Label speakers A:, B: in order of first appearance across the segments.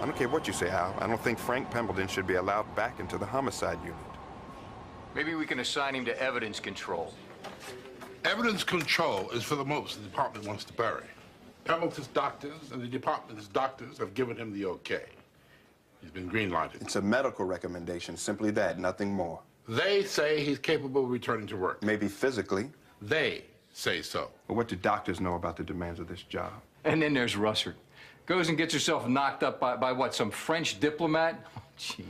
A: I don't care what you say, Al. I don't think Frank Pembleton should be allowed back into the homicide unit.
B: Maybe we can assign him to evidence control.
C: Evidence control is for the most the department wants to bury. Pembleton's doctors and the department's doctors have given him the okay. He's been green-lighted.
A: It's a medical recommendation, simply that, nothing more.
C: They say he's capable of returning to work.
A: Maybe physically.
C: They say so.
A: But what do doctors know about the demands of this job?
B: And then there's Russert. Goes and gets herself knocked up by what, some French diplomat? Oh, jeez.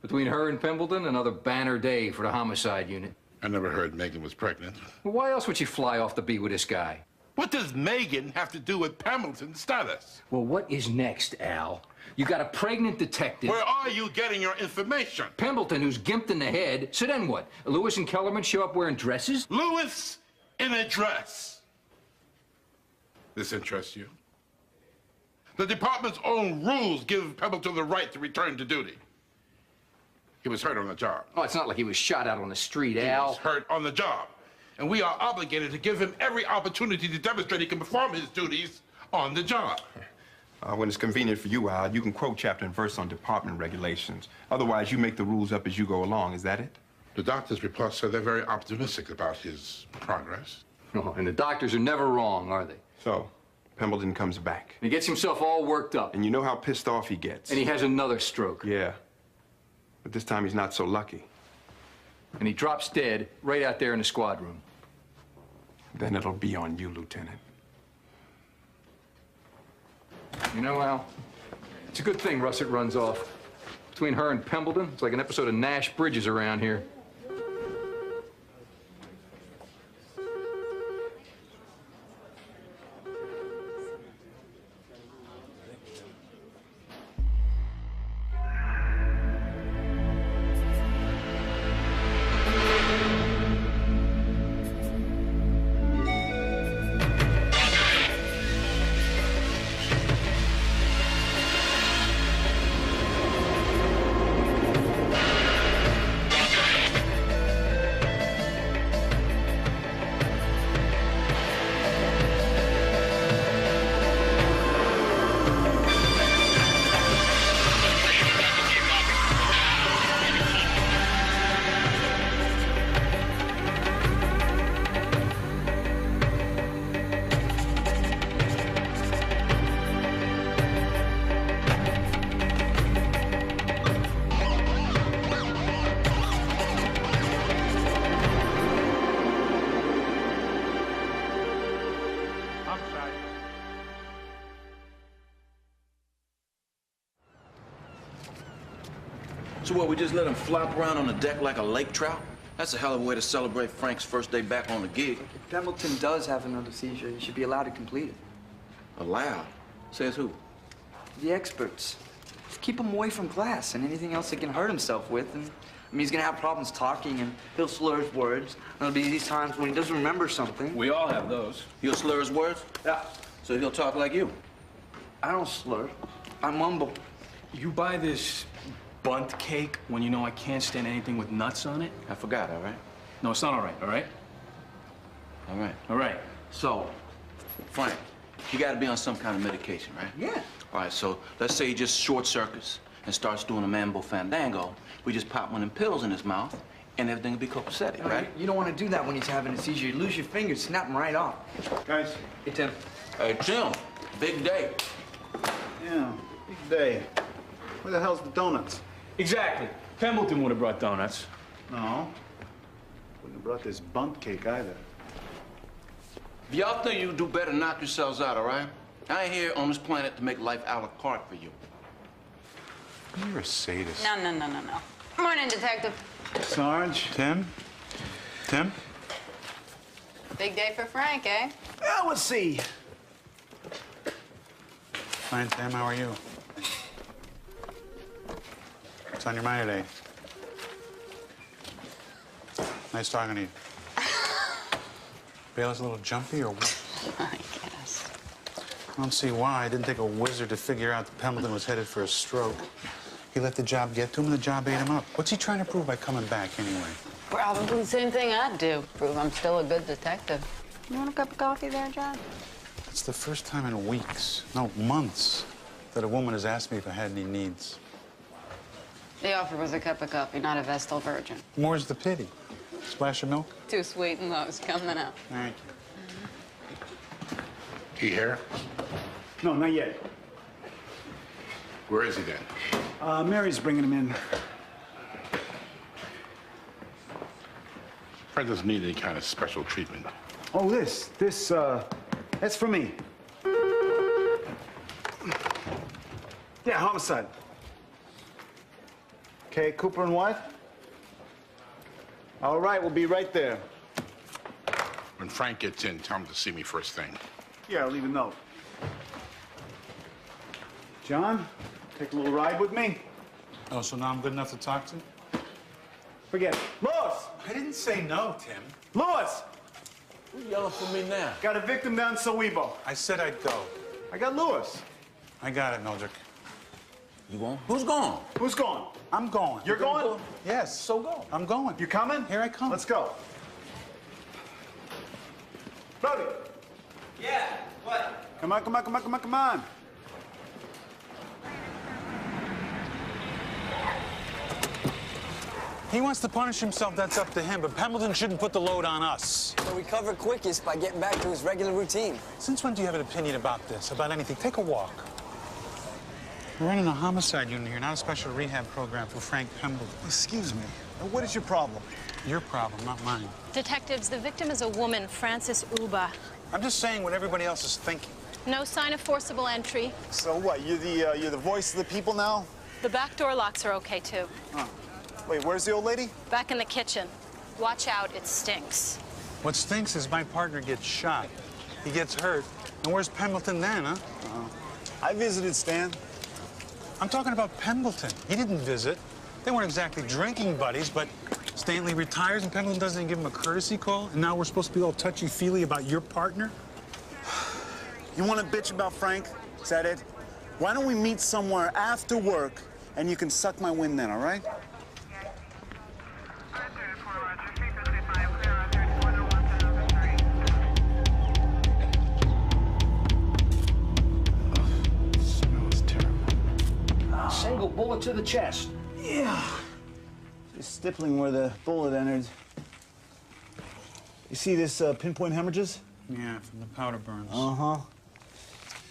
B: Between her and Pembleton, another banner day for the homicide unit.
C: I never heard Megan was pregnant.
B: Well, why else would she fly off to be with this guy?
C: What does Megan have to do with Pembleton's status?
B: Well, what is next, Al? You got a pregnant detective.
C: Where are you getting your information?
B: Pembleton, who's gimped in the head. So then what? Lewis and Kellerman show up wearing dresses?
C: Lewis in a dress. This interests you? The department's own rules give Pembleton the right to return to duty. He was hurt on the job.
B: Oh, it's not like he was shot out on the street,
C: He
B: Al.
C: was hurt on the job. And we are obligated to give him every opportunity to demonstrate he can perform his duties on the job.
A: When it's convenient for you, Al, you can quote chapter and verse on department regulations. Otherwise, you make the rules up as you go along. Is that it?
C: The doctor's reports say they're very optimistic about his progress.
B: Oh, and the doctors are never wrong, are they?
A: So, Pembleton comes back.
B: He gets himself all worked up.
A: And you know how pissed off he gets.
B: And he has another stroke.
A: Yeah. But this time he's not so lucky.
B: And he drops dead right out there in the squad room.
A: Then it'll be on you, Lieutenant.
B: You know, Al, it's a good thing Russert runs off. Between her and Pembleton, it's like an episode of Nash Bridges around here.
D: So what, we just let him flop around on the deck like a lake trout? That's a hell of a way to celebrate Frank's first day back on the gig.
E: If Pembleton does have another seizure, he should be allowed to complete it.
D: Allowed? Says who?
E: The experts. Just keep him away from glass and anything else he can hurt himself with. And, I mean, he's gonna have problems talking and he'll slur his words. There'll be these times when he doesn't remember something.
D: We all have those. He'll slur his words?
E: Yeah.
D: So he'll talk like you?
E: I don't slur. I mumble.
F: You buy this bunt cake when you know I can't stand anything with nuts on it?
D: I forgot, all right?
F: No, it's not all right, all right?
D: All right.
F: All right.
D: So, Frank, you gotta be on some kind of medication, right?
E: Yeah.
D: All right, so let's say he just short circuits and starts doing a mambo fandango. We just pop one of them pills in his mouth and everything will be copacetic, right?
E: You don't want to do that when he's having a seizure. You lose your fingers, snap them right off.
G: Guys.
E: Hey, Tim.
D: Hey, Jim, big day.
G: Yeah, big day. Where the hell's the donuts?
F: Exactly. Pembleton would have brought donuts.
G: No. Wouldn't have brought this bunt cake either.
D: If y'all think you do better, knock yourselves out, all right? I ain't here on this planet to make life a la carte for you.
A: You're a sadist.
H: No. Morning, Detective.
G: Sarge, Tim? Tim?
H: Big day for Frank, eh?
G: Well, let's see. Fine, Tim. How are you? What's on your mind today? Nice talking to you. Bailey's a little jumpy, or what?
H: I guess.
G: I don't see why. It didn't take a wizard to figure out that Pembleton was headed for a stroke. He let the job get to him, and the job ate him up. What's he trying to prove by coming back, anyway?
H: Probably the same thing I'd do. Prove I'm still a good detective. You want a cup of coffee there, John?
G: It's the first time in weeks, no, months, that a woman has asked me if I had any needs.
H: The offer was a cup of coffee, not a Vestal Virgin.
G: More's the pity. Splash of milk?
H: Too sweet and low. It's coming up.
G: Thank you.
C: He here?
I: No, not yet.
C: Where is he then?
I: Mary's bringing him in.
C: Fred doesn't need any kind of special treatment.
I: Oh, that's for me. Yeah, homicide. Okay, Cooper and what? All right, we'll be right there.
C: When Frank gets in, tell him to see me first thing.
I: Yeah, I'll leave a note. John, take a little ride with me.
G: Oh, so now I'm good enough to talk to?
I: Forget it. Louis!
G: I didn't say no, Tim.
I: Louis!
J: Who's yelling for me now?
I: Got a victim down in Sowebo.
G: I said I'd go.
I: I got Louis.
G: I got it, Mildred.
J: You going? Who's gone?
I: Who's going?
G: I'm going.
I: You're going?
G: Yes.
J: So go.
G: I'm going.
I: You coming?
G: Here I come.
I: Let's go. Brody!
E: Yeah, what?
I: Come on, come on, come on, come on, come on.
G: He wants to punish himself, that's up to him, but Pemberton shouldn't put the load on us.
K: He'll recover quickest by getting back to his regular routine.
G: Since when do you have an opinion about this, about anything? Take a walk. We're running a homicide unit here, not a special rehab program for Frank Pemberton.
I: Excuse me. What is your problem?
G: Your problem, not mine.
L: Detectives, the victim is a woman, Frances Uba.
G: I'm just saying what everybody else is thinking.
L: No sign of forcible entry.
I: So what? You're the voice of the people now?
L: The back door locks are okay, too.
I: Huh. Wait, where's the old lady?
L: Back in the kitchen. Watch out, it stinks.
G: What stinks is my partner gets shot. He gets hurt. And where's Pemberton then, huh?
I: I visited Stan.
G: I'm talking about Pemberton. He didn't visit. They weren't exactly drinking buddies, but Stanley retires and Pemberton doesn't even give him a courtesy call, and now we're supposed to be all touchy-feely about your partner?
I: You want to bitch about Frank? Is that it? Why don't we meet somewhere after work and you can suck my wind then, all right? Smells terrible.
J: Single bullet to the chest.
I: Yeah. Just stippling where the bullet entered. You see this pinpoint hemorrhages?
G: Yeah, from the powder burns.
I: Uh-huh.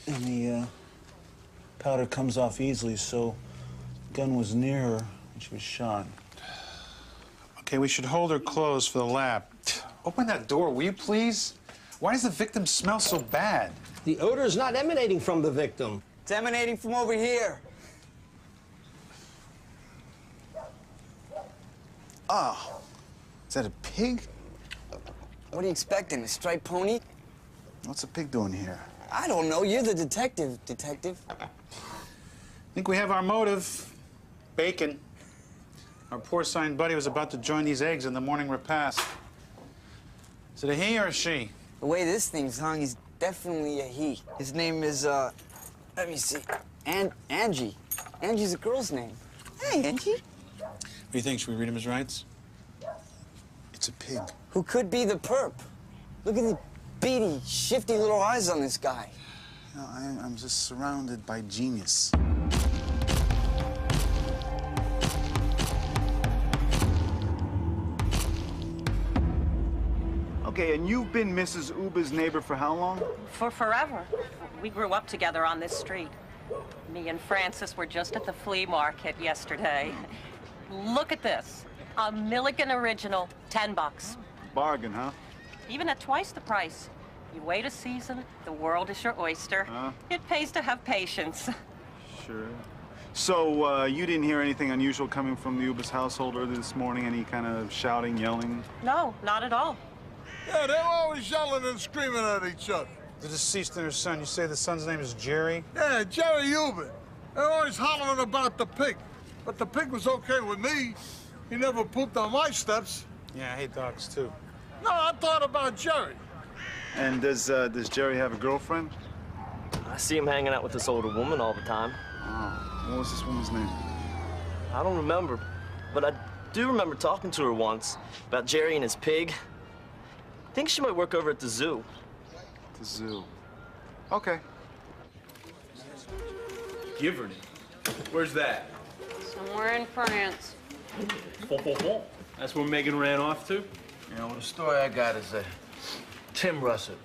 I: And the powder comes off easily, so the gun was near her when she was shot.
G: Okay, we should hold her closed for the lab. Open that door, will you please? Why does the victim smell so bad?
J: The odor is not emanating from the victim.
K: It's emanating from over here.
I: Oh, is that a pig?
K: What are you expecting, a striped pony?
I: What's a pig doing here?
K: I don't know. You're the detective,
G: I think we have our motive. Bacon. Our porcine buddy was about to join these eggs in the morning repast. Is it a he or a she?
K: The way this thing's hung, he's definitely a he. His name is, let me see, Angie. Angie's a girl's name. Hey, Angie.
G: What do you think? Should we read him his rights?
I: It's a pig.
K: Who could be the perp? Look at the beady, shifty little eyes on this guy.
I: No, I'm just surrounded by genius. Okay, and you've been Mrs. Uba's neighbor for how long?
M: For forever. We grew up together on this street. Me and Francis were just at the flea market yesterday. Look at this. A Milligan original, $10.
I: Bargain, huh?
M: Even at twice the price. You wait a season, the world is your oyster. It pays to have patience.
I: Sure. So, you didn't hear anything unusual coming from the Uba's household early this morning? Any kind of shouting, yelling?
M: No, not at all.
N: Yeah, they're always yelling and screaming at each other.
G: The deceased and her son, you say the son's name is Jerry?
N: Yeah, Jerry Uben. They're always hollering about the pig. But the pig was okay with me. He never pooped on my steps.
G: Yeah, I hate dogs, too.
N: No, I thought about Jerry.
I: And does Jerry have a girlfriend?
O: I see him hanging out with this older woman all the time.
I: Oh, what was this woman's name?
O: I don't remember, but I do remember talking to her once about Jerry and his pig. I think she might work over at the zoo.
I: The zoo. Okay.
F: Giverny? Where's that?
H: Somewhere in France.
F: That's where Megan ran off to?
J: You know, well, the story I got is that Tim Russell,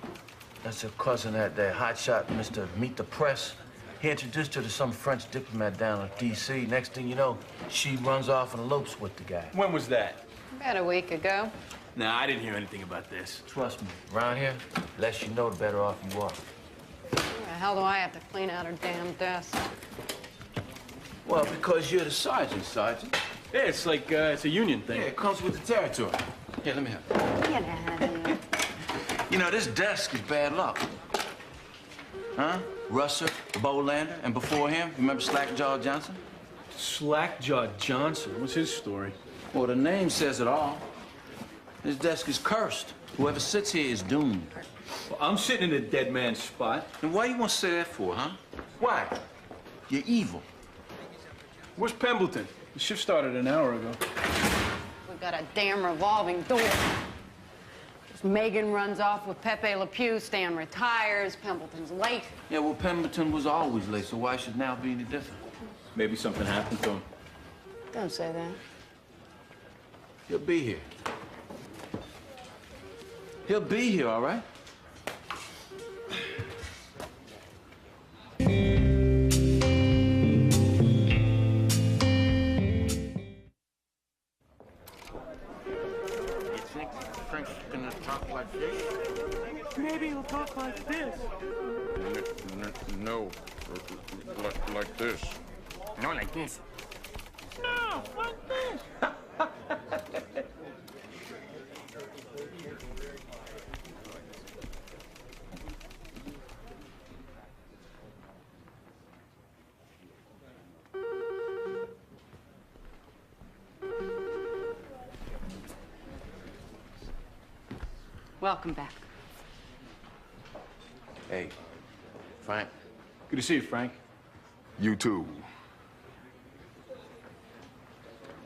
J: that's her cousin, that hotshot Mr. Meet the Press. He introduced her to some French diplomat down in D.C. Next thing you know, she runs off and elopes with the guy.
F: When was that?
H: About a week ago.
F: Nah, I didn't hear anything about this.
J: Trust me, around here, the less you know, the better off you are.
H: Why the hell do I have to clean out her damn desk?
J: Well, because you're the sergeant.
F: Yeah, it's like, it's a union thing.
J: Yeah, it comes with the territory. Here, let me have it.
H: Get out of here.
J: You know, this desk is bad luck. Huh? Russer, Bolander, and before him, you remember Slackjaw Johnson?
F: Slackjaw Johnson? What's his story?
J: Well, the name says it all. This desk is cursed. Whoever sits here is doomed.
F: Well, I'm sitting in a dead man's spot.
J: And why you want to say that for, huh? Why? You're evil.
F: Where's Pembleton? The shift started an hour ago.
H: We got a damn revolving door. Megan runs off with Pepe Le Pew, Stan retires, Pembleton's late.
J: Yeah, well, Pemberton was always late, so why should now be any different?
F: Maybe something happened to him.
H: Don't say that.
J: He'll be here. He'll be here, all right?
N: Maybe he'll talk like this.
C: No, like this.
N: No, like this. No, like this.
H: Welcome back.
J: Hey, Frank.
F: Good to see you, Frank.
A: You too.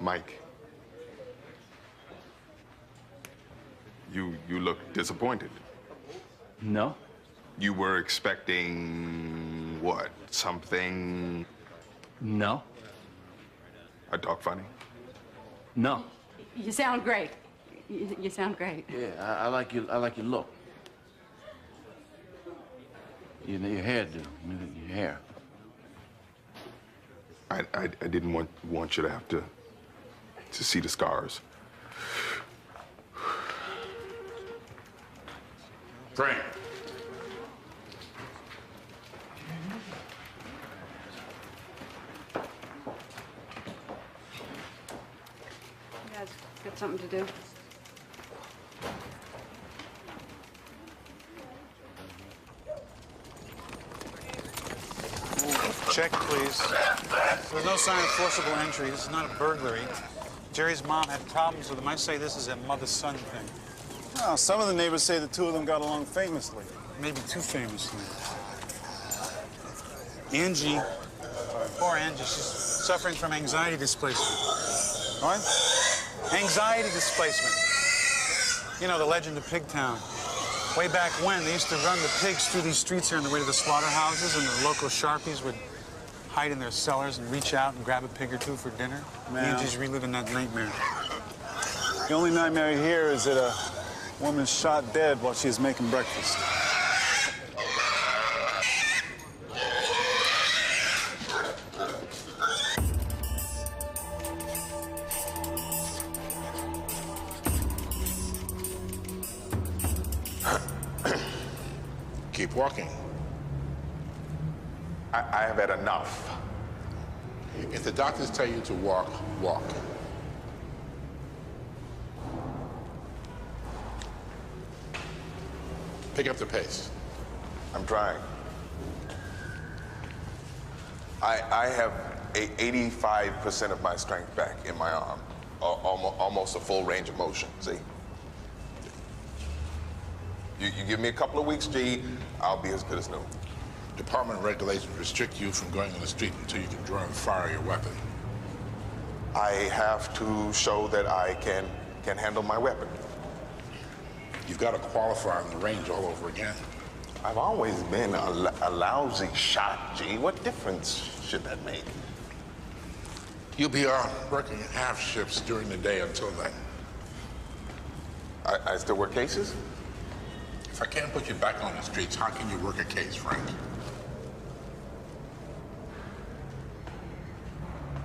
A: Mike. You look disappointed.
F: No.
A: You were expecting what? Something?
F: No.
A: I talk funny?
F: No.
P: You sound great. You sound great.
J: Yeah, I like your look. Your hairdo, your hair.
A: I didn't want you to have to see the scars.
C: Frank.
P: You guys got something to do?
G: Check, please. There's no sign of forcible entry. This is not a burglary. Jerry's mom had problems with him. I say this is a mother-son thing.
I: Well, some of the neighbors say the two of them got along famously.
G: Maybe too famously. Angie, poor Angie, she's suffering from anxiety displacement.
I: What?
G: Anxiety displacement. You know, the legend of Pigtown. Way back when, they used to run the pigs through these streets here on the way to the slaughterhouses, and the local Sharpies would hide in their cellars and reach out and grab a pig or two for dinner.
I: Man.
G: Angie's reliving that nightmare.
I: The only nightmare here is that a woman's shot dead while she's making breakfast.
C: Keep walking.
A: I have had enough.
C: If the doctors tell you to walk, walk. Pick up the pace.
A: I'm trying. I have 85% of my strength back in my arm. Almost a full range of motion, see? You give me a couple of weeks, G, I'll be as good as new.
C: Department regulations restrict you from going on the street until you can draw and fire your weapon.
A: I have to show that I can handle my weapon.
C: You've got to qualify on the range all over again.
A: I've always been a lousy shot, G. What difference should that make?
C: You'll be working half shifts during the day until then.
A: I still work cases?
C: If I can't put you back on the streets, how can you work a case, Frank?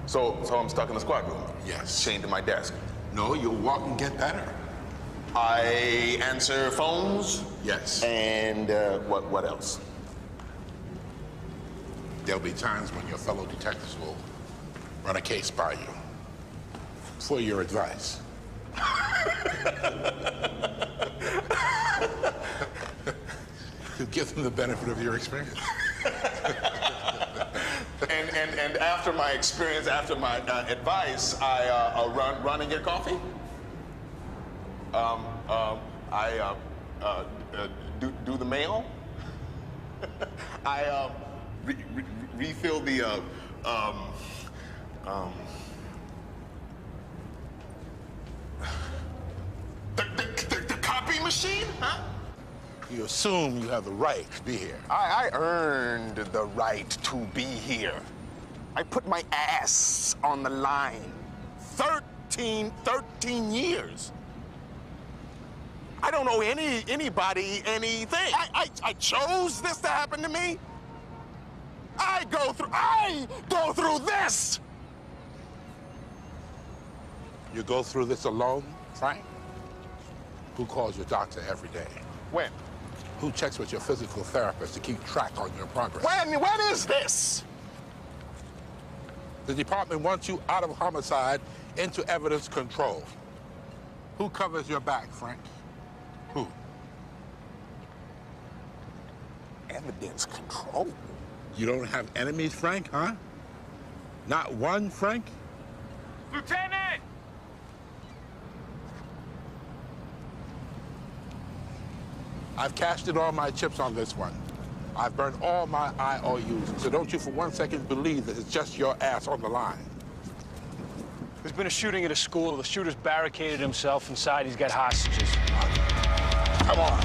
A: So I'm stuck in the squad room?
C: Yes.
A: Chained to my desk?
C: No, you'll walk and get better.
A: I answer phones?
C: Yes.
A: And what else?
C: There'll be times when your fellow detectives will run a case by you for your advice. You give them the benefit of your experience.
A: And after my experience, after my advice, I run and get coffee. I do the mail. I refill the copy machine, huh?
C: You assume you have the right to be here.
A: I earned the right to be here. I put my ass on the line. 13 years. I don't owe anybody anything. I chose this to happen to me. I go through this.
C: You go through this alone, Frank? Who calls your doctor every day?
A: When?
C: Who checks with your physical therapist to keep track on your progress?
A: When is this?
C: The department wants you out of homicide into evidence control. Who covers your back, Frank? Who?
A: Evidence control?
C: You don't have enemies, Frank, huh? Not one, Frank?
F: Lieutenant!
C: I've cashed in all my chips on this one. I've burned all my IOUs, so don't you for 1 second believe that it's just your ass on the line.
F: There's been a shooting at a school. The shooter's barricaded himself inside. He's got hostages.
C: Come on.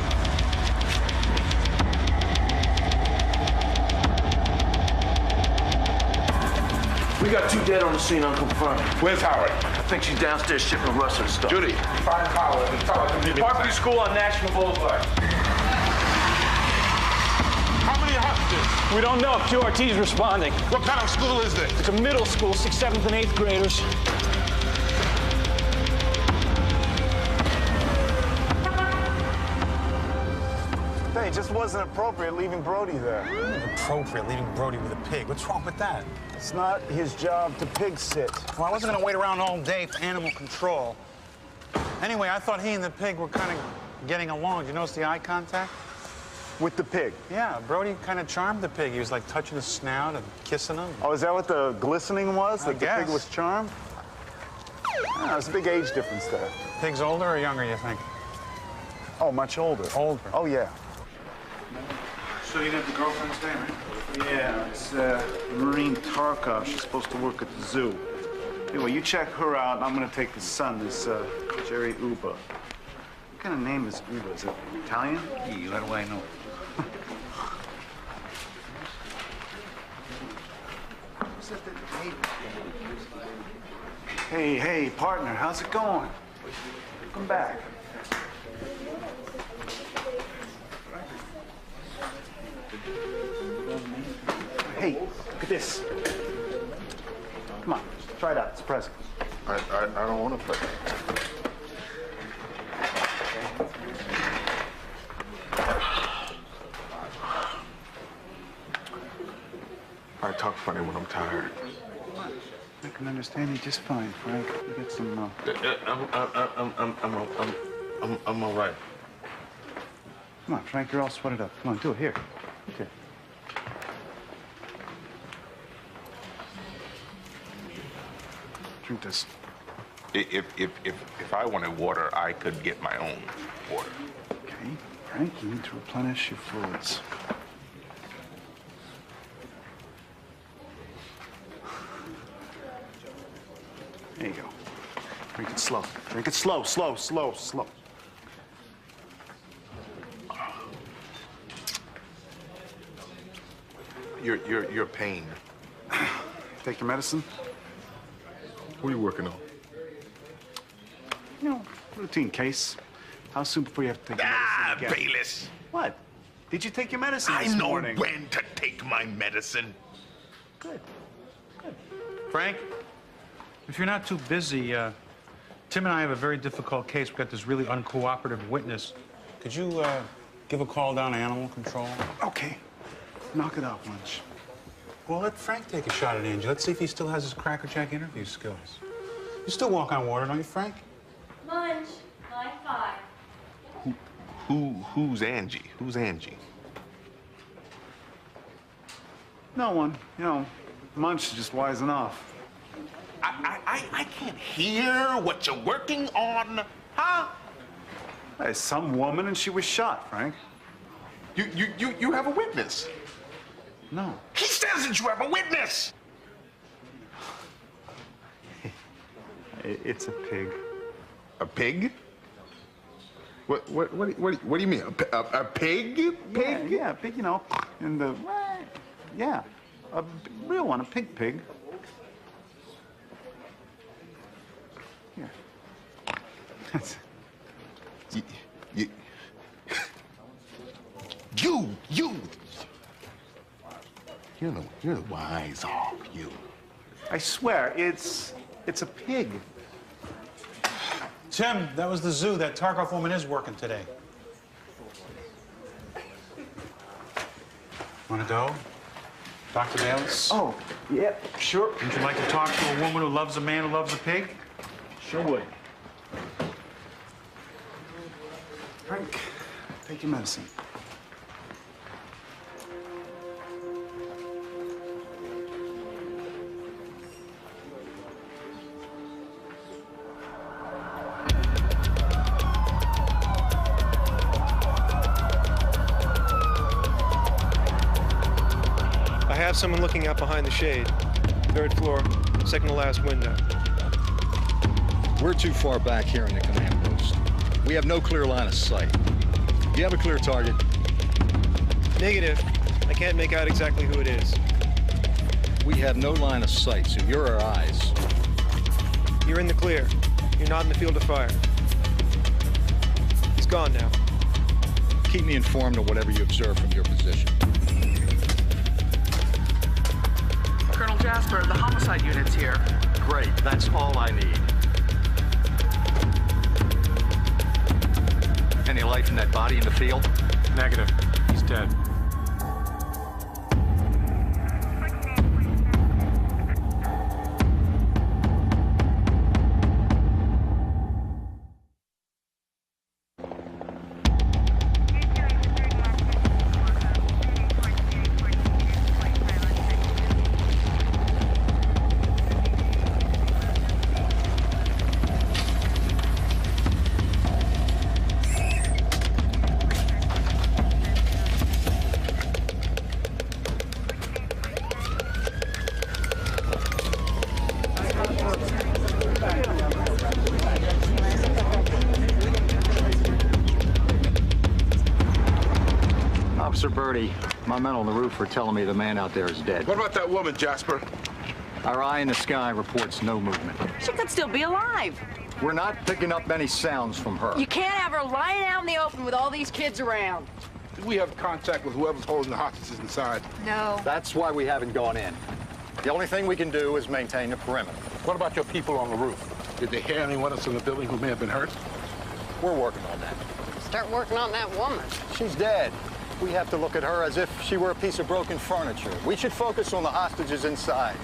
J: We got 2 dead on the scene, unconfirmed.
C: Where's Howard?
J: I think she's downstairs shipping Russell stuff.
C: Judy, find Howard and tell her to meet me.
F: Parkview School on National Boulevard.
C: How many hostages?
F: We don't know. QRT's responding.
C: What kind of school is this?
F: It's a middle school, 6th, 7th, and 8th graders.
I: Hey, it just wasn't appropriate leaving Brody there.
G: Appropriate leaving Brody with a pig. What's wrong with that?
I: It's not his job to pig sit.
G: Well, I wasn't gonna wait around all day for animal control. Anyway, I thought he and the pig were kind of getting along. Did you notice the eye contact?
I: With the pig?
G: Yeah, Brody kind of charmed the pig. He was like touching his snout and kissing him.
I: Oh, is that what the glistening was?
G: I
I: That
G: guess.
I: the pig was charmed? Yeah, there's a big age difference there.
G: Pig's older or younger, you think?
I: Oh, much older.
G: Older.
I: Oh, yeah.
G: So you got the girlfriend stay, right?
I: Yeah, it's Marine Tarkov. She's supposed to work at the zoo. Anyway, you check her out, and I'm gonna take the son, this Jerry Uba. What kind of name is Uba? Is it Italian? How do I know? Hey, partner, how's it going? Come back. Hey, look at this. Come on, try it out. It's a present.
C: I don't want to play. I talk funny when I'm tired.
I: I can understand you just fine, Frank. You get some.
C: I'm all right.
I: Come on, Frank. You're all sweated up. Come on, do it here. Okay. Drink this.
A: If I wanted water, I could get my own water.
I: Okay, Frank. You need to replenish your fluids. There you go. Drink it slow. Drink it slow, slow, slow, slow.
A: Your pain.
I: take your medicine?
C: What are you working on?
I: You know, routine case. How soon before you have to take your medicine again?
A: Bayless.
I: What? Did you take your medicine
A: I
I: this
A: know
I: morning?
A: when to take my medicine.
I: Good.
G: Frank, if you're not too busy, Tim and I have a very difficult case. We've got this really uncooperative witness. Could you give a call down to animal control?
I: Okay. Knock it out, Lunch.
G: Well, let Frank take a shot at Angie. Let's see if he still has his crackerjack interview skills. You still walk on water, don't you, Frank?
Q: Lunch, line 5.
A: Who's Angie? Who's Angie?
I: No one. You know, Munch is just wise enough.
A: I can't hear what you're working on, huh?
I: Hey, some woman and she was shot, Frank.
A: You have a witness?
I: No.
A: He says that you have a witness!
I: It's a pig.
A: A pig? What do you mean? A pig? Pig?
I: Yeah, pig, you know, in the, yeah, a real one, a pig. Here.
A: You're the wise off, you.
I: I swear, it's a pig.
G: Tim, that was the zoo. That Tarkov woman is working today. Want to go? Dr. Bayless?
I: Oh, yeah, sure.
G: Would you like to talk to a woman who loves a man who loves a pig?
I: Sure would. Frank, take your medicine.
R: I have someone looking out behind the shade. 3rd floor, second to last window.
B: We're too far back here in the command post. We have no clear line of sight. Do you have a clear target?
R: Negative. I can't make out exactly who it is.
B: We have no line of sight, so you're our eyes.
R: You're in the clear. You're not in the field of fire. He's gone now.
B: Keep me informed of whatever you observe from your position.
S: Colonel Jasper, the homicide unit's here.
B: Great, that's all I need. Any life in that body in the field?
G: Negative. He's dead.
B: Officer Birdie, my men on the roof are telling me the man out there is dead.
C: What about that woman, Jasper?
B: Our eye in the sky reports no movement.
H: She could still be alive.
B: We're not picking up any sounds from her.
H: You can't have her lying out in the open with all these kids around.
C: Did we have contact with whoever's holding the hostages inside?
H: No.
B: That's why we haven't gone in. The only thing we can do is maintain the perimeter.
C: What about your people on the roof? Did they hear anyone else in the building who may have been hurt?
B: We're working on that.
H: Start working on that woman.
B: She's dead. We have to look at her as if she were a piece of broken furniture. We should focus on the hostages inside.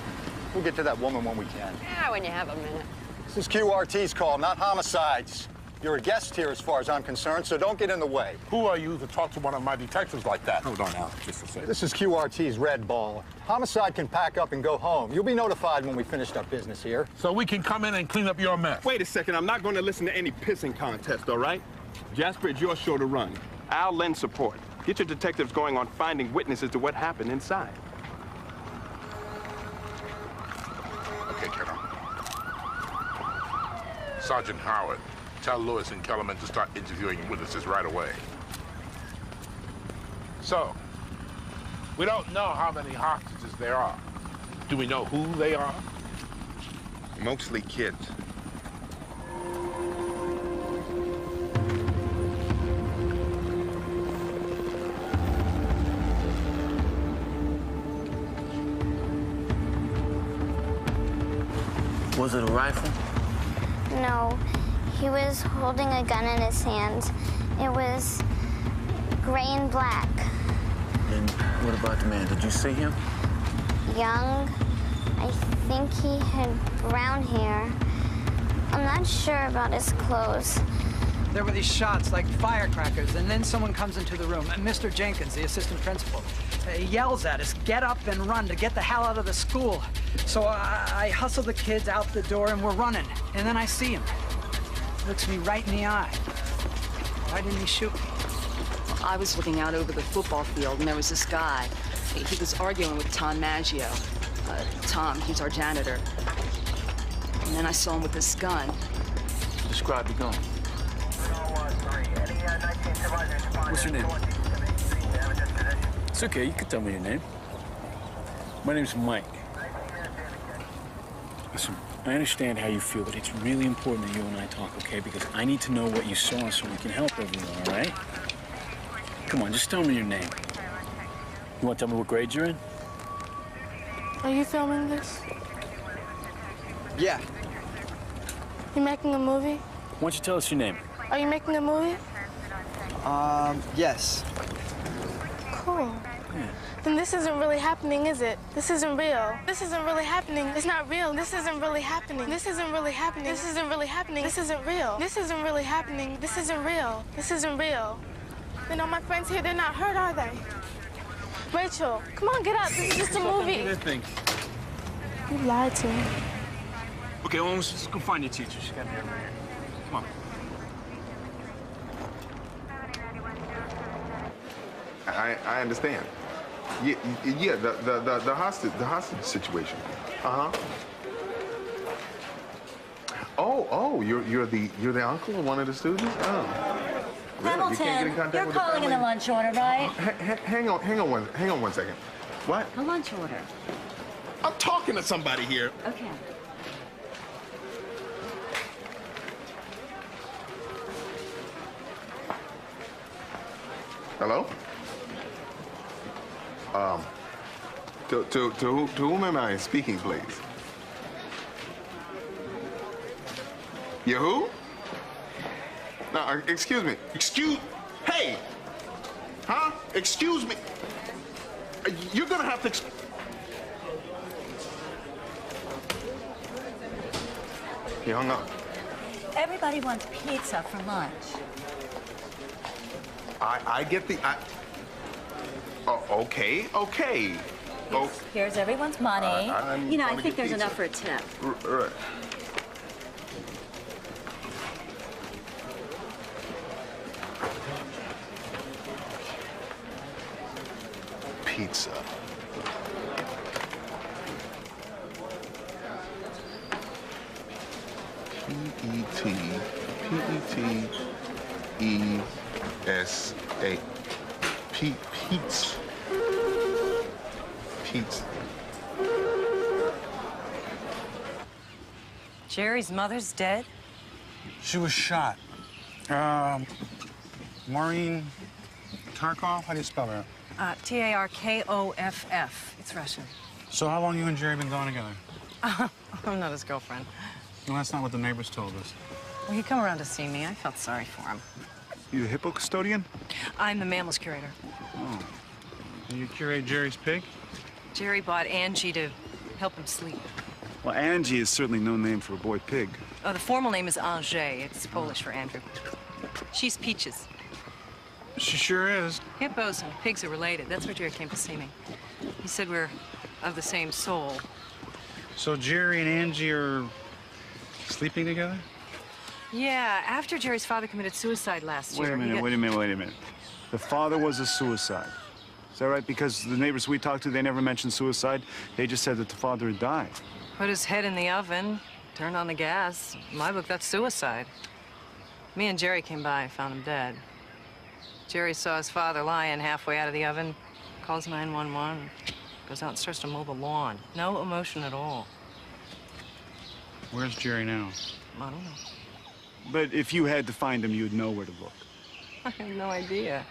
B: We'll get to that woman when we can.
H: Yeah, when you have a minute.
B: This is QRT's call, not Homicide's. You're a guest here as far as I'm concerned, so don't get in the way.
C: Who are you to talk to one of my detectives like that? Hold on, Alex, just a second.
B: This is QRT's red ball. Homicide can pack up and go home. You'll be notified when we finished our business here.
C: So we can come in and clean up your mess.
T: Wait a second, I'm not going to listen to any pissing contest, all right? Jasper, it's your show to run. I'll lend support. Get your detectives going on finding witnesses to what happened inside.
C: Okay, Colonel. Sergeant Howard, tell Lewis and Kellerman to start interviewing witnesses right away. So, we don't know how many hostages there are. Do we know who they are?
A: Mostly kids.
J: Was it a rifle?
U: No, he was holding a gun in his hand. It was gray and black.
J: And what about the man? Did you see him?
U: Young. I think he had brown hair. I'm not sure about his clothes.
V: There were these shots like firecrackers, and then someone comes into the room, Mr. Jenkins, the assistant principal. He yells at us, "Get up and run to get the hell out of the school." So I hustle the kids out the door and we're running. And then I see him. He looks me right in the eye. Why didn't he shoot me?
W: I was looking out over the football field, and there was this guy. He was arguing with Tom Maggio. Tom, he's our janitor. And then I saw him with this gun.
J: Describe the gun.
X: What's your name? It's okay, you can tell me your name. My name's Mike. Listen, I understand how you feel, but it's really important that you and I talk, okay? Because I need to know what you saw so we can help everyone, all right? Come on, just tell me your name. You want to tell me what grade you're in?
Y: Are you filming this?
E: Yeah.
Y: You making a movie?
X: Why don't you tell us your name?
Y: Are you making a movie?
E: Yes.
Y: Cool. Then this isn't really happening, is it? This isn't real. This isn't really happening. It's not real. This isn't really happening. This isn't really happening. This isn't really happening. This isn't real. This isn't really happening. This isn't real. This isn't real. Then all my friends here, they're not hurt, are they? Rachel, come on, get up. This is just a movie. You lied to me.
X: Okay, well, let's go find your teacher. She's got to be over here. Come on.
A: I understand. Yeah, the hostage situation. Oh, you're the uncle of one of the students? Oh. Really? You can't get in contact
Q: You're
A: with
Q: calling
A: the
Q: in a lunch order, right?
A: Hang on one second. What?
Q: A lunch order.
A: I'm talking to somebody here.
Q: Okay.
A: Hello? To whom am I speaking, please? You who? No, excuse me. Hey! Huh? Excuse me. You're gonna have to He hung up.
Q: Everybody wants pizza for lunch.
A: I get the... Oh, okay. Oh.
Q: Here's everyone's money. You know, I
A: gonna
Q: think
A: get
Q: there's
A: pizza.
Q: enough for a tip.
A: Right. Pizza. P-E-T-E-S-A. Pizza. Pizza.
M: Jerry's mother's dead?
G: She was shot. Maureen Tarkov? How do you spell her?
M: Tarkoff. It's Russian.
G: So how long you and Jerry been going together?
M: I'm not his girlfriend.
G: Well, that's not what the neighbors told us.
M: Well, he'd come around to see me. I felt sorry for him.
I: You a hippo custodian?
M: I'm the mammals curator.
G: Oh. And you curate Jerry's pig?
M: Jerry bought Angie to help him sleep.
I: Well, Angie is certainly no name for a boy pig.
M: Oh, the formal name is Ange. It's Polish for Andrew. She's Peaches.
G: She sure is.
M: Hippos and pigs are related. That's why Jerry came to see me. He said we're of the same soul.
G: So Jerry and Angie are sleeping together?
M: Yeah, after Jerry's father committed suicide last year.
I: Wait a minute. The father was a suicide. Is that right? Because the neighbors we talked to, they never mentioned suicide. They just said that the father had died.
M: Put his head in the oven, turned on the gas. In my book, that's suicide. Me and Jerry came by and found him dead. Jerry saw his father lying halfway out of the oven, calls 911. Goes out and starts to mow the lawn. No emotion at all.
G: Where's Jerry now?
M: I don't know.
I: But if you had to find him, you'd know where to look.
M: I have no idea.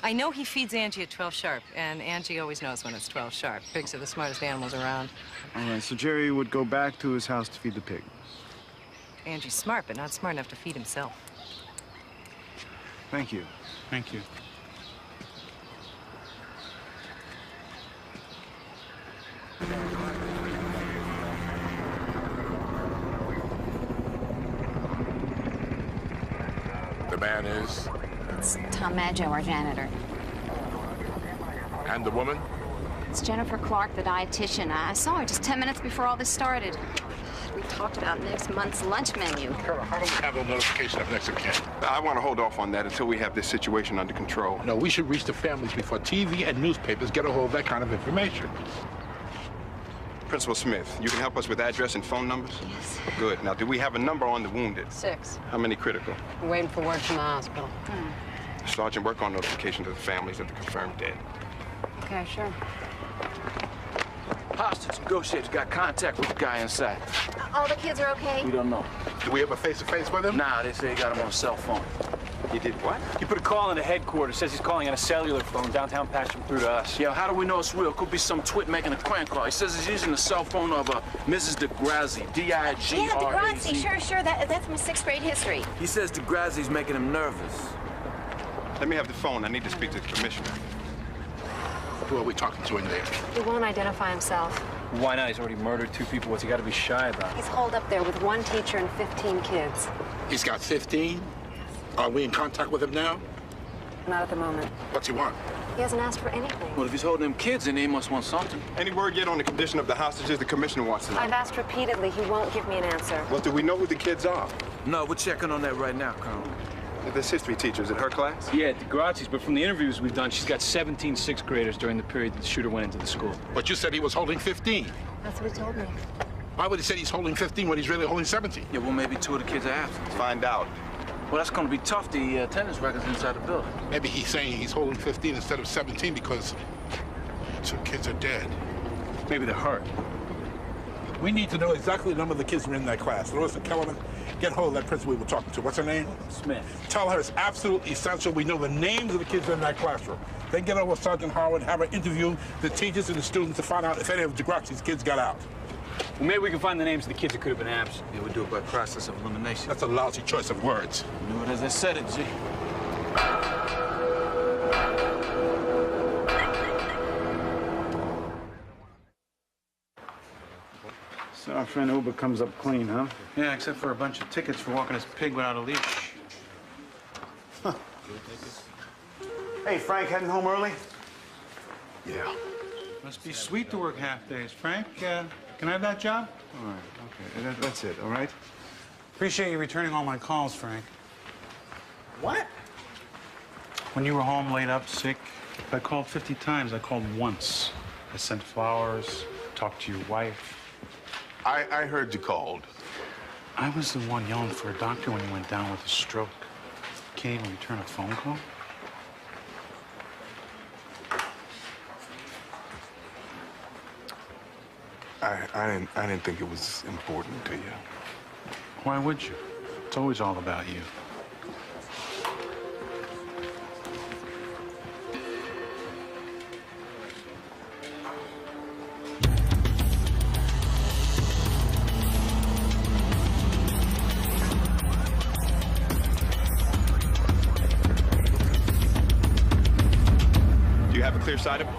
M: I know he feeds Angie at 12 sharp, and Angie always knows when it's 12 sharp. Pigs are the smartest animals around.
I: All right, so Jerry would go back to his house to feed the pig.
M: Angie's smart, but not smart enough to feed himself.
I: Thank you.
G: Thank you.
C: The man is?
D: It's Tom Maggio, our janitor.
C: And the woman?
D: It's Jennifer Clark, the dietitian. I saw her just 10 minutes before all this started. We talked about next month's lunch menu.
C: Colonel, how do we handle notification of next of kin?
T: I want to hold off on that until we have this situation under control.
C: No, we should reach the families before TV and newspapers get a hold of that kind of information.
T: Principal Smith, you can help us with address and phone numbers?
D: Yes.
T: Good. Now, do we have a number on the wounded?
H: 6.
T: How many critical?
H: We're waiting for word from the hospital.
T: Sergeant, work on notification to the families of the confirmed dead.
H: Okay, sure.
J: Hostage negotiators got contact with the guy inside.
D: All the kids are okay?
J: We don't know.
C: Do we have a face-to-face with him?
J: Nah, they say he got him on a cell phone.
T: He did what?
X: He put a call into headquarters. Says he's calling on a cellular phone. Downtown patched him through to us.
J: Yeah, how do we know it's real? Could be some twit making a crank call. He says he's using the cell phone of Mrs. DeGrazzi, D-I-G-R-A-Z.
D: Yeah, DeGrazzi, sure. That's from 6th grade history.
J: He says DeGrazzi's making him nervous.
T: Let me have the phone. I need to speak to the commissioner.
C: Who are we talking to in there?
H: He won't identify himself.
X: Why not? He's already murdered 2 people. What's he got to be shy about?
H: He's holed up there with 1 teacher and 15 kids.
C: He's got 15? Are we in contact with him now?
H: Not at the moment.
C: What's he want?
H: He hasn't asked for anything.
J: Well, if he's holding them kids, then he must want something.
T: Any word yet on the condition of the hostages the commissioner wants to know?
H: I've asked repeatedly. He won't give me an answer.
T: Well, do we know who the kids are?
J: No, we're checking on that right now, Colonel.
T: This history teacher, is it her class?
X: Yeah, DeGrazzi's, but from the interviews we've done, she's got 17 6th graders during the period that the shooter went into the school.
C: But you said he was holding 15.
H: That's what he told me.
C: Why would he say he's holding 15 when he's really holding 17?
J: Yeah, well, maybe 2 of the kids are absent.
T: Find out.
J: Well, that's going to be tough. The attendance record's inside the building.
C: Maybe he's saying he's holding 15 instead of 17 because 2 kids are dead.
X: Maybe they're hurt.
C: We need to know exactly the number of the kids who are in that class. Larissa Kellerman, get hold of that principal we were talking to. What's her name?
X: Smith.
C: Tell her it's absolutely essential we know the names of the kids in that classroom. Then get over with Sergeant Howard, have her interview the teachers and the students to find out if any of DeGrazzi's kids got out.
X: Well, maybe we can find the names of the kids that could have been absent.
J: Yeah, we do it by process of elimination.
C: That's a lousy choice of words.
J: Do it as I said it, G.
I: So our friend Uber comes up clean, huh?
G: Yeah, except for a bunch of tickets for walking his pig without a leash.
I: Huh. Hey, Frank, heading home early?
C: Yeah.
G: Must be sweet to work half days. Frank, can I have that job?
I: All right, okay. That's it, all right?
G: Appreciate you returning all my calls, Frank.
A: What?
G: When you were home laid up sick, I called 50 times. I called once. I sent flowers, talked to your wife.
C: I heard you called.
G: I was the one yelling for a doctor when he went down with a stroke. Can't even return a phone call?
C: I didn't think it was important to you.
G: Why would you? It's always all about you.
T: Do you have a clear sight of it?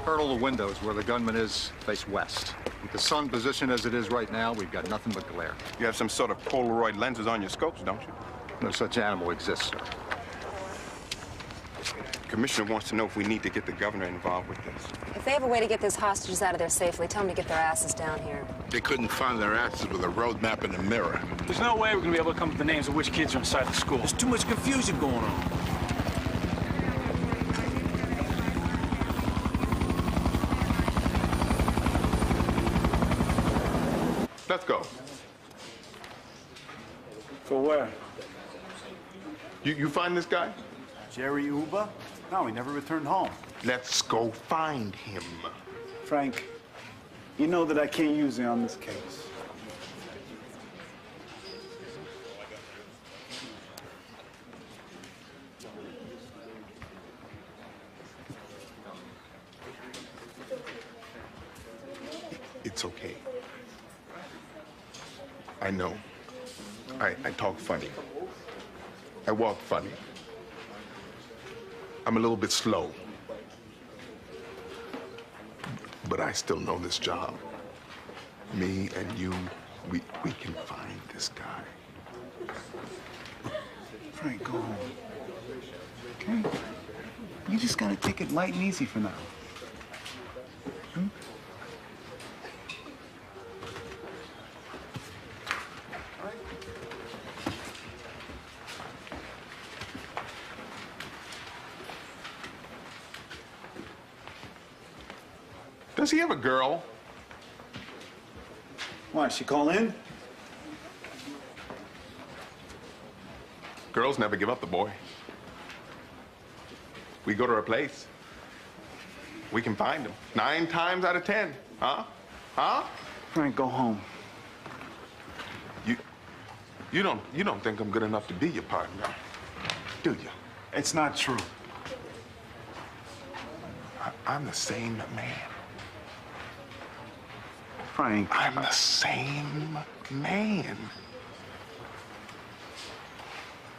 K: Colonel, the windows where the gunman is face west. With the sun positioned as it is right now, we've got nothing but glare.
T: You have some sort of Polaroid lenses on your scopes, don't you?
K: No such animal exists, sir.
T: The commissioner wants to know if we need to get the governor involved with this.
H: If they have a way to get those hostages out of there safely, tell them to get their asses down here.
C: They couldn't find their asses with a road map and a mirror.
X: There's no way we're going to be able to come up with the names of which kids are inside the school.
J: There's too much confusion going on.
T: Let's go.
I: For where?
T: You find this guy?
I: Jerry Uber? No, he never returned home.
C: Let's go find him.
I: Frank, you know that I can't use it on this case.
A: It's okay. I know. I talk funny. I walk funny. I'm a little bit slow. But I still know this job. Me and you, we can find this guy.
I: Frank, go home. Okay? You just gotta take it light and easy for now. Hmm?
A: Does he have a girl?
I: Why, she call in?
A: Girls never give up the boy. We go to her place. We can find him. 9 times out of 10. Huh? Huh?
I: Frank, go home.
A: You don't think I'm good enough to be your partner, do you?
I: It's not true.
A: I'm the same man.
I: Frank.
A: I'm the same man.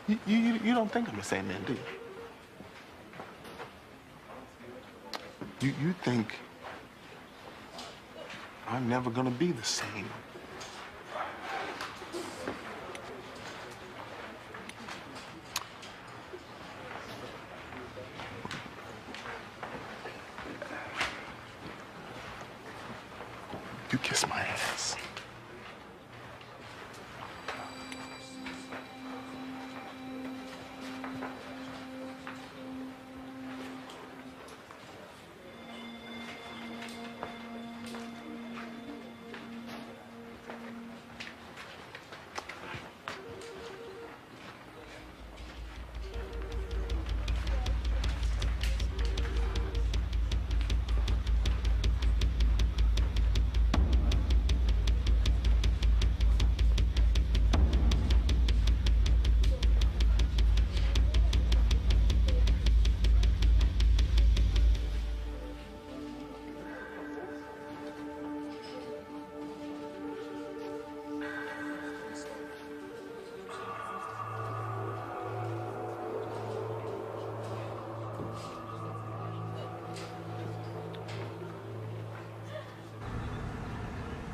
A: You don't think I'm the same man, do you? You think I'm never gonna be the same. You kiss my ass.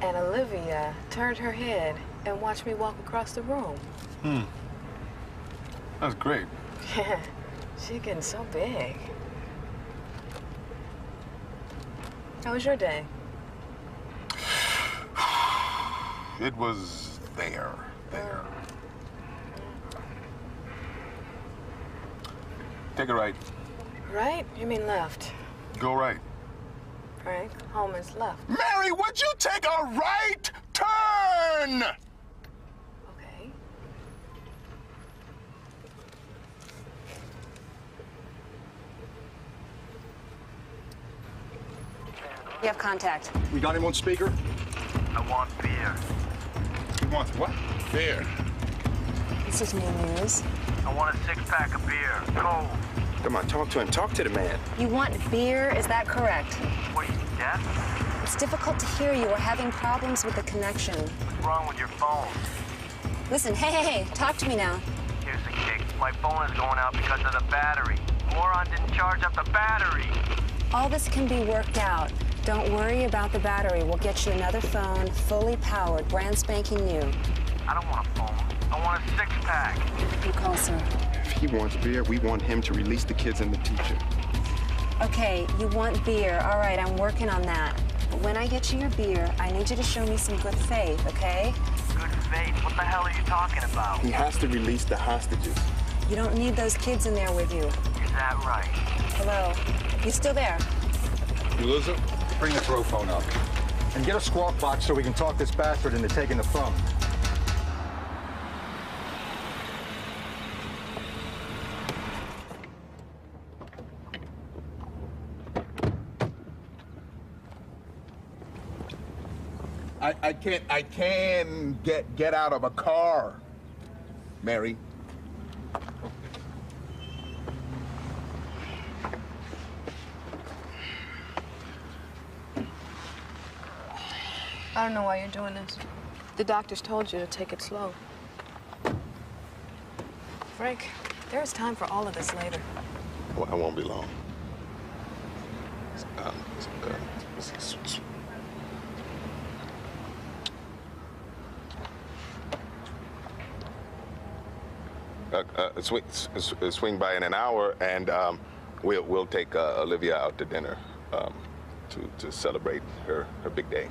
H: And Olivia turned her head and watched me walk across the room.
K: That's great.
H: Yeah, she's getting so big. How was your day?
A: It was there. Take a right.
H: Right? You mean left?
A: Go right.
H: Frank, home is left.
A: Mary, would you take a right turn?
H: Okay.
D: You have contact.
K: We got him on speaker?
F: I want beer.
K: He wants what?
A: Beer.
H: This is new news.
F: I want a 6-pack of beer, cold.
T: Come on, talk to him. Talk to the man.
D: You want beer, is that correct?
F: What are you, deaf?
D: It's difficult to hear you. We're having problems with the connection.
F: What's wrong with your phone?
D: Listen, hey, talk to me now.
F: Here's the kick. My phone is going out because of the battery. Moron didn't charge up the battery.
D: All this can be worked out. Don't worry about the battery. We'll get you another phone, fully powered, brand spanking new.
F: I don't want a phone. I want a 6-pack.
D: You call, sir.
T: If he wants beer, we want him to release the kids and the teacher.
D: Okay, you want beer. All right, I'm working on that. But when I get you your beer, I need you to show me some good faith, okay?
F: Good faith? What the hell are you talking about?
T: He has to release the hostages.
D: You don't need those kids in there with you.
F: Is that right?
D: Hello? You still there?
K: You lose it? Bring the throw phone up. And get a squawk box so we can talk this bastard into taking the phone.
A: I can't get out of a car, Mary.
H: I don't know why you're doing this. The doctors told you to take it slow. Frank, there is time for all of this later.
C: Well, I won't be long. Swing by in an hour, and we'll take Olivia out to dinner to celebrate her big day.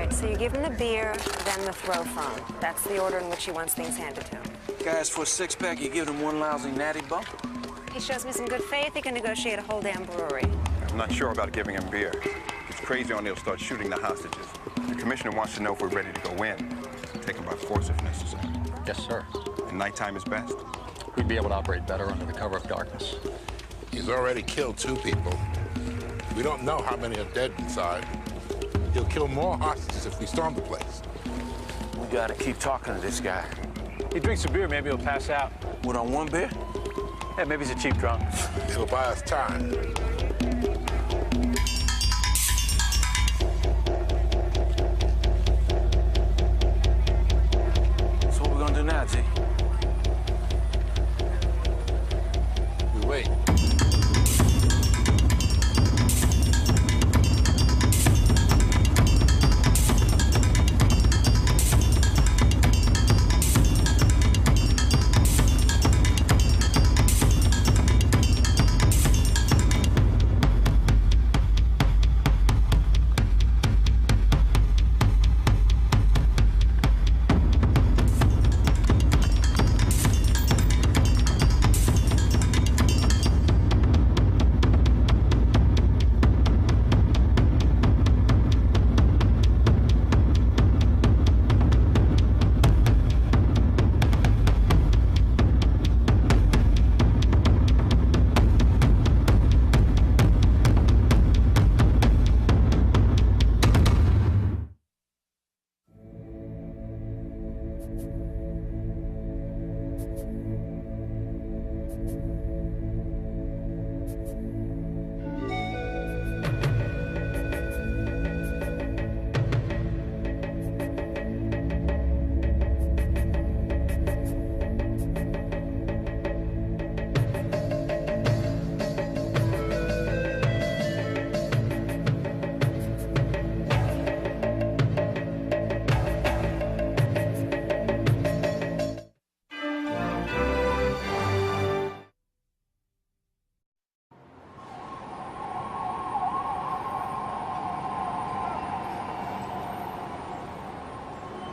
L: So you give him the beer, then the throw phone. That's the order in which he wants things handed to him.
J: Guys, for a six-pack, you give him one lousy natty bump?
L: He shows me some good faith, he can negotiate a whole damn brewery.
N: I'm not sure about giving him beer. It's crazy on he'll start shooting the hostages. The commissioner wants to know if we're ready to go in. Take him by force if necessary.
K: Yes, sir.
N: And nighttime is best?
K: We'd be able to operate better under the cover of darkness.
C: He's already killed 2 people. We don't know how many are dead inside. He'll kill more hostages if we storm the place.
J: We gotta keep talking to this guy.
X: He drinks a beer, maybe he'll pass out.
J: What, on one beer?
X: Yeah, maybe he's a cheap drunk.
C: It'll buy us time.
J: So what we gonna do now, G?
C: We wait.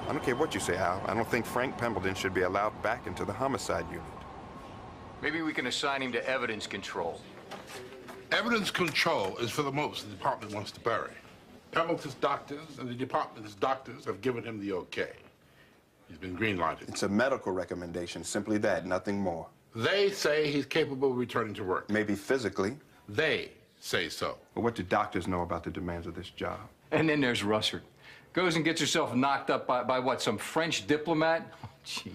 N: I don't care what you say, Al. I don't think Frank Pemberton should be allowed back into the homicide unit.
B: Maybe we can assign him to evidence control.
C: Evidence control is for the most the department wants to bury. Pembleton's doctors and the department's doctors have given him the okay. He's been green-lighted.
N: It's a medical recommendation, simply that, nothing more.
C: They say he's capable of returning to work.
N: Maybe physically.
C: They say so.
N: But what do doctors know about the demands of this job?
B: And then there's Russert. Goes and gets herself knocked up by what, some French diplomat? Oh, gee.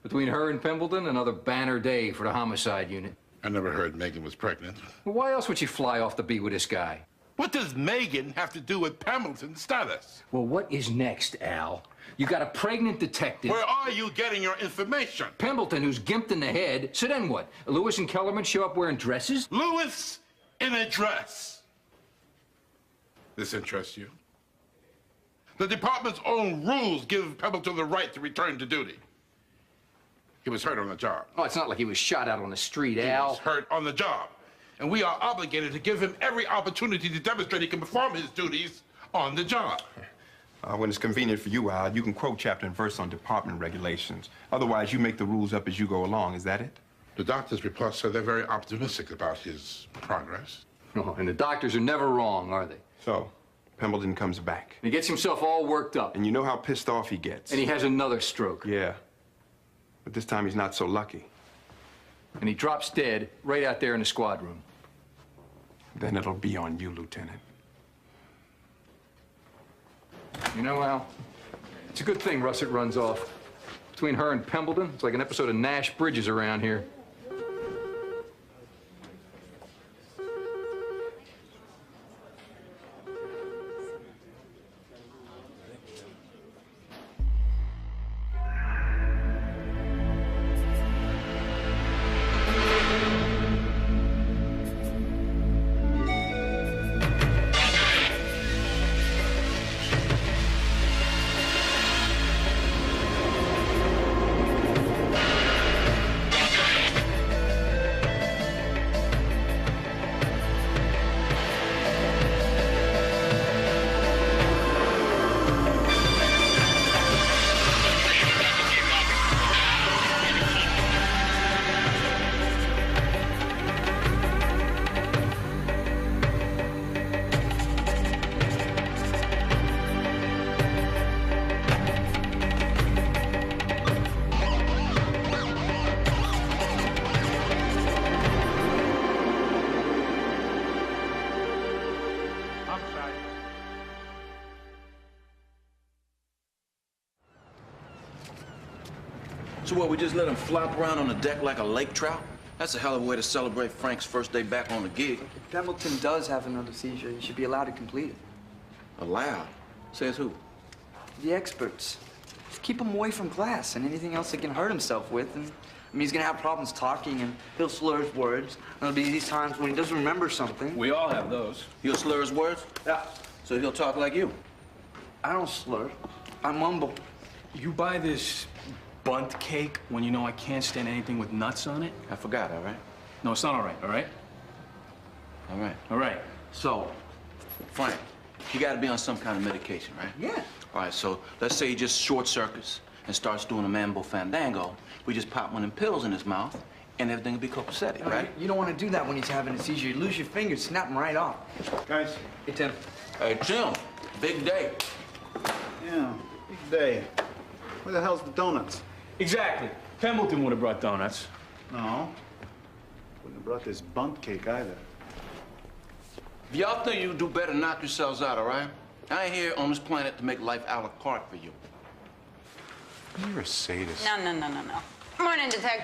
B: Between her and Pemberton, another banner day for the homicide unit.
C: I never heard Megan was pregnant.
B: Well, why else would she fly off to be with this guy?
C: What does Megan have to do with Pemberton's status?
B: Well, what is next, Al? You got a pregnant detective.
C: Where are you getting your information?
B: Pemberton, who's gimped in the head. So then what? Lewis and Kellerman show up wearing dresses?
C: Lewis in a dress. This interests you? The department's own rules give Pemberton the right to return to duty. He was hurt on the job.
B: Oh, it's not like he was shot out on the street,
C: He
B: Al.
C: was hurt on the job. And we are obligated to give him every opportunity to demonstrate he can perform his duties on the job.
N: When it's convenient for you, Al, you can quote chapter and verse on department regulations. Otherwise, you make the rules up as you go along. Is that it?
C: The doctor's report said they're very optimistic about his progress.
B: Oh, and the doctors are never wrong, are they?
N: So, Pemberton comes back.
B: He gets himself all worked up.
N: And you know how pissed off he gets.
B: And he has another stroke.
N: Yeah. But this time he's not so lucky.
B: And he drops dead right out there in the squad room.
N: Then it'll be on you, Lieutenant.
B: You know, Al, it's a good thing Russet runs off. Between her and Pemberton, it's like an episode of Nash Bridges around here.
J: So what, we just let him flop around on the deck like a lake trout? That's a hell of a way to celebrate Frank's first day back on the gig.
E: If Pemberton does have another seizure, he should be allowed to complete it.
J: Allowed? Says who?
E: The experts. Just keep him away from glass and anything else he can hurt himself with. And, I mean, he's gonna have problems talking, and he'll slur his words. And there'll be these times when he doesn't remember something.
J: We all have those. He'll slur his words?
E: Yeah.
J: So he'll talk like you?
E: I don't slur. I mumble.
X: You buy this bunt cake when you know I can't stand anything with nuts on it?
J: I forgot, all right?
X: No, it's not all right, all right?
J: All right.
X: All right.
J: So, Frank, you gotta be on some kind of medication, right?
E: Yeah.
J: All right, so let's say he just short circuits and starts doing a mambo fandango. We just pop one of them pills in his mouth, and everything will be copacetic, right?
E: You don't want to do that when he's having a seizure. You lose your fingers, snap them right off.
I: Guys.
E: Hey, Tim.
J: Hey, Tim, big day.
I: Yeah, big day. Where the hell's the donuts?
X: Exactly. Pemberton would have brought donuts.
I: No. Wouldn't have brought this bunt cake either.
J: If y'all think you do better, knock yourselves out, all right? I ain't here on this planet to make life a la carte for you.
N: You're a sadist.
O: No. Morning, Detective.